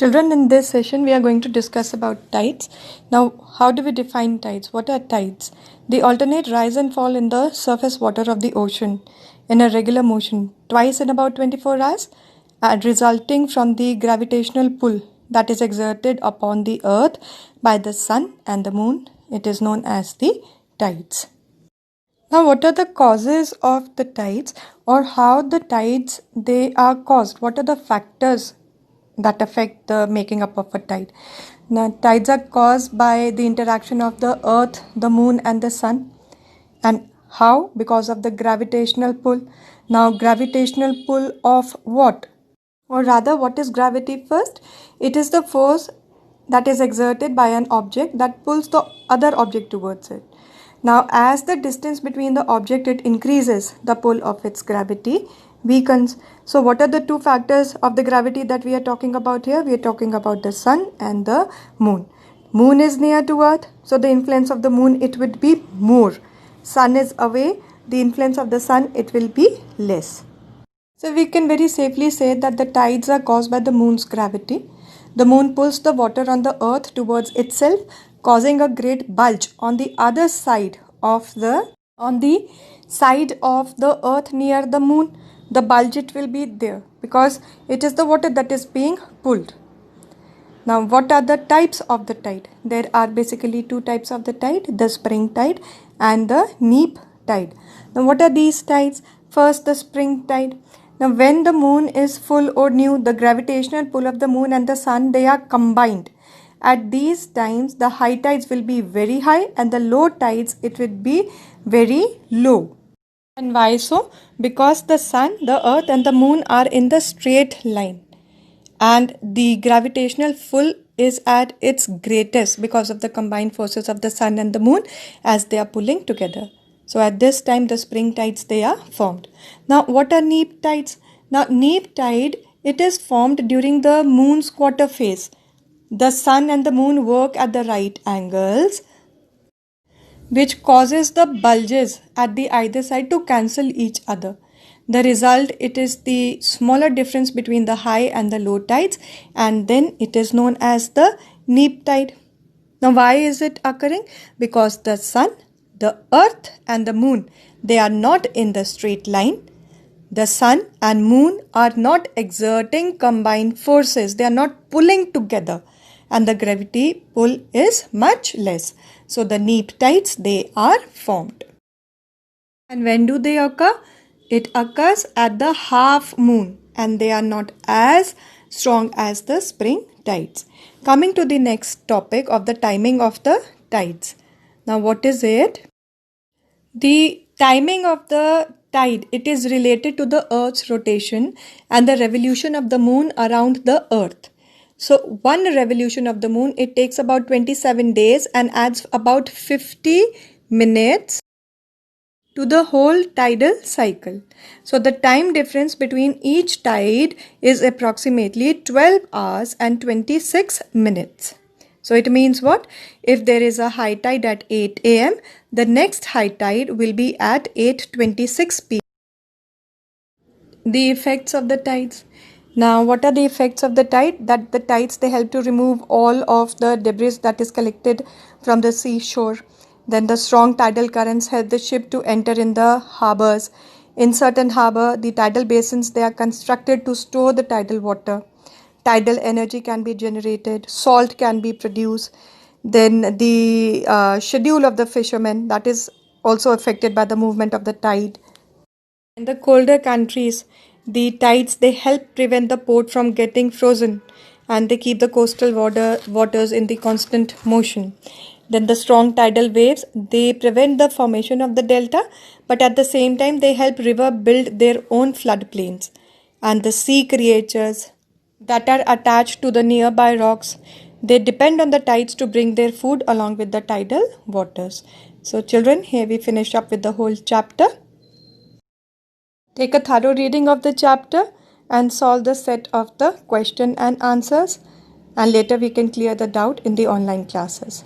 Children, in this session we are going to discuss about tides. Now, how do we define tides? What are tides? They alternate rise and fall in the surface water of the ocean in a regular motion twice in about 24 hours, resulting from the gravitational pull that is exerted upon the earth by the sun and the moon. It is known as the tides. Now, what are the causes of the tides, or how the tides they are caused? What are the factors that affect the making up of a tide? Now, tides are caused by the interaction of the earth, the moon and the sun. And how? Because of the gravitational pull. Now, gravitational pull of what? Or rather, what is gravity first? It is the force that is exerted by an object that pulls the other object towards it. Now, as the distance between the object it increases, the pull of its gravity weakens. So, what are the two factors of the gravity that we are talking about here? We are talking about the sun and the moon. Moon is near to earth, so the influence of the moon it would be more. Sun is away, the influence of the sun it will be less. So we can very safely say that the tides are caused by the moon's gravity. The moon pulls the water on the earth towards itself, causing a great bulge on the other side of the earth near the moon. The bulge it will be there because it is the water that is being pulled. Now, what are the types of the tide? There are basically two types of the tide, the spring tide and the neap tide. Now, what are these tides? First, the spring tide. Now, when the moon is full or new, the gravitational pull of the moon and the sun, they are combined. At these times, the high tides will be very high and the low tides, it will be very low. And why so? Because the sun, the earth and the moon are in the straight line. And the gravitational pull is at its greatest because of the combined forces of the sun and the moon as they are pulling together. So at this time the spring tides they are formed. Now what are neap tides? Now neap tide it is formed during the moon's quarter phase. The sun and the moon work at the right angles, which causes the bulges at the either side to cancel each other. The result it is the smaller difference between the high and the low tides, and then it is known as the neap tide. Now why is it occurring? Because the sun, the earth and the moon they are not in the straight line. The sun and moon are not exerting combined forces. They are not pulling together and the gravity pull is much less. So the neap tides they are formed. And when do they occur? It occurs at the half moon and they are not as strong as the spring tides. Coming to the next topic of the timing of the tides. Now what is it? The timing of the tide, it is related to the earth's rotation and the revolution of the moon around the earth. So one revolution of the moon, it takes about 27 days and adds about 50 minutes to the whole tidal cycle. So the time difference between each tide is approximately 12 hours and 26 minutes. So it means what? If there is a high tide at 8 a.m., the next high tide will be at 8:26 p.m. The effects of the tides. Now, what are the effects of the tide? That the tides, they help to remove all of the debris that is collected from the seashore. Then the strong tidal currents help the ship to enter in the harbors. In certain harbor, the tidal basins, they are constructed to store the tidal water. Tidal energy can be generated, salt can be produced. Then the schedule of the fishermen, that is also affected by the movement of the tide. In the colder countries, the tides they help prevent the port from getting frozen and they keep the coastal waters in the constant motion. Then the strong tidal waves, they prevent the formation of the delta, but at the same time they help river build their own floodplains. And the sea creatures that are attached to the nearby rocks, they depend on the tides to bring their food along with the tidal waters. So children, here we finish up with the whole chapter. Take a thorough reading of the chapter and solve the set of the question and answers, and later we can clear the doubt in the online classes.